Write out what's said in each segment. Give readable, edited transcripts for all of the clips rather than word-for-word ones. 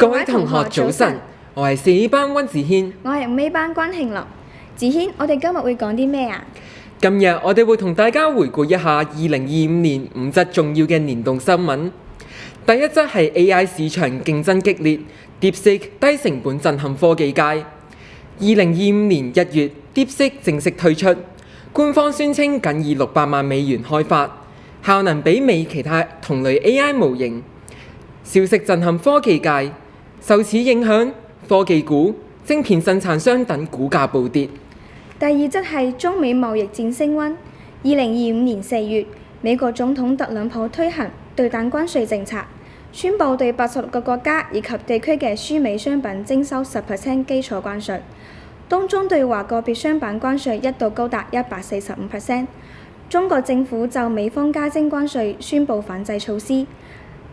各位同學早晨，我係4班溫子軒，我係5A班關慶樂。子軒，我哋今日會講啲咩啊？今日我哋會同大家回顧一下2025年5則重要嘅年度新聞。第一則係 AI 市場競爭激烈，DeepSeek 低成本震撼科技界。2025年1月，DeepSeek 正式推出，官方宣稱僅以600萬美元開發，效能媲美其他同類 AI 模型。消息震撼科技界，受此影響，科技股、晶片生產商等股價暴跌。第二則係中美貿易戰升溫。2025年4月，美國總統特朗普推行對單關稅政策，宣布對86個國家以及地區嘅輸美商品徵收10% 基礎關稅，當中對華個別商品關稅一度高達145%。中國政府就美方加徵關稅宣布反制措施，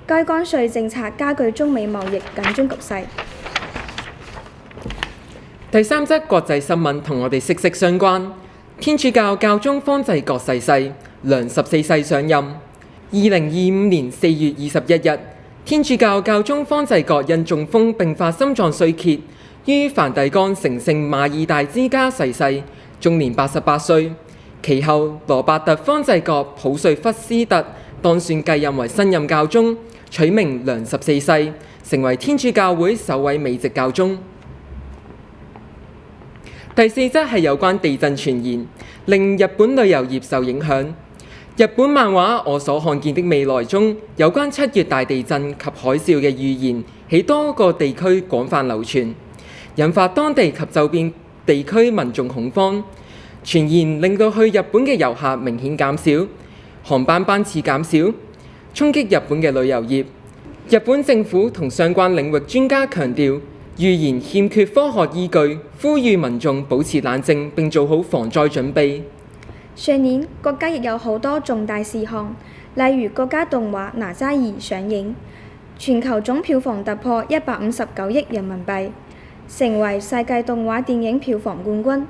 該關稅政策加劇中美貿易緊張局勢。第三則國際新聞同我哋息息相關。天主教教宗方濟各逝世，良14世上任。2025年4月21日，天主教教宗方濟各因中風並發心臟衰竭，於梵蒂岡聖聖馬爾大之家逝世，終年88歲。其後，羅伯特方濟各普瑞弗斯特當選繼任為新任教宗，取名良14世，成為天主教會首位美籍教宗。第四則係有關地震傳言，令日本旅遊業受影響。日本漫畫《我所看見的未來》中有關7月大地震及海嘯嘅預言，喺多個地區廣泛流傳，引發當地及周邊地區民眾恐慌。傳言令到去日本嘅遊客明顯減少，航班班次減少，衝擊日本嘅旅遊業。日本政府同相關領域專家強調，預言欠缺科學依據，呼籲民眾保持冷靜並做好防災準備。上年國家亦有好多重大事項，例如國家動畫《哪吒2》上映，全球總票房突破159億人民幣，成為世界動畫電影票房冠軍。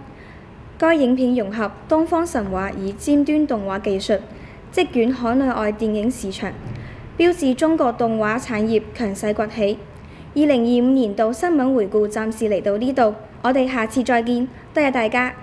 該影片融合東方神話與尖端動畫技術，席捲海內外電影市場，標誌中國動畫產業強勢崛起。2025年度新聞回顧暫時嚟到呢度，我哋下次再見，多謝大家。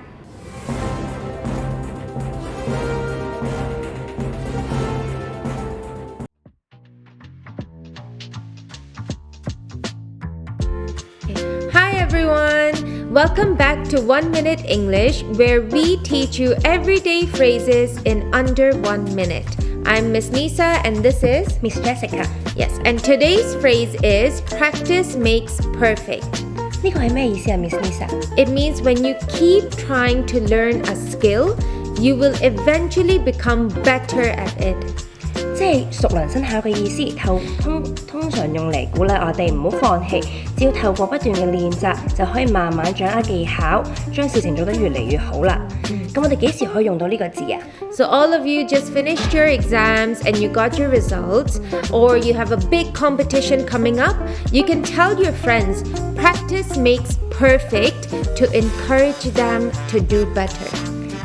Hi everyone! Welcome back to 1 Minute English, where we teach you everyday phrases in under 1 minute. I'm Miss Nisa and this is Miss Jessica. Yes, and today's phrase is practice makes perfect. 呢個係咩意思啊 Miss Lisa？ It means when you keep trying to learn a skill, you will eventually become better at it. 即係熟能生巧嘅意思，通常用嚟鼓勵我哋唔好放棄，只要透過不斷嘅練習，就可以慢慢掌握技巧，將事情做得越嚟越好啦。咁我哋幾時可以用到呢個字啊？ So all of you just finished your exams and you got your results, or you have a big competition coming up, you can tell your friends, practice makes perfect, to encourage them to do better.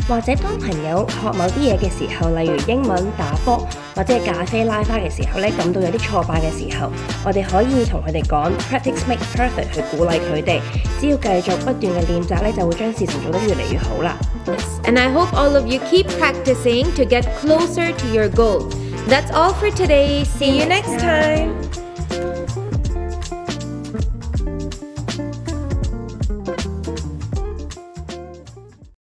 或者當朋友學某啲嘢嘅時候，例如英文、打波或者係咖啡拉花嘅時候咧，感到有啲挫敗嘅時候，我哋可以同佢哋講 practice makes perfect 去鼓勵佢哋。只要繼續不斷嘅練習咧，就會將事情做得越嚟越好啦。Yes, and I hope all of you keep practicing to get closer to your goal. That's all for today. See you next time.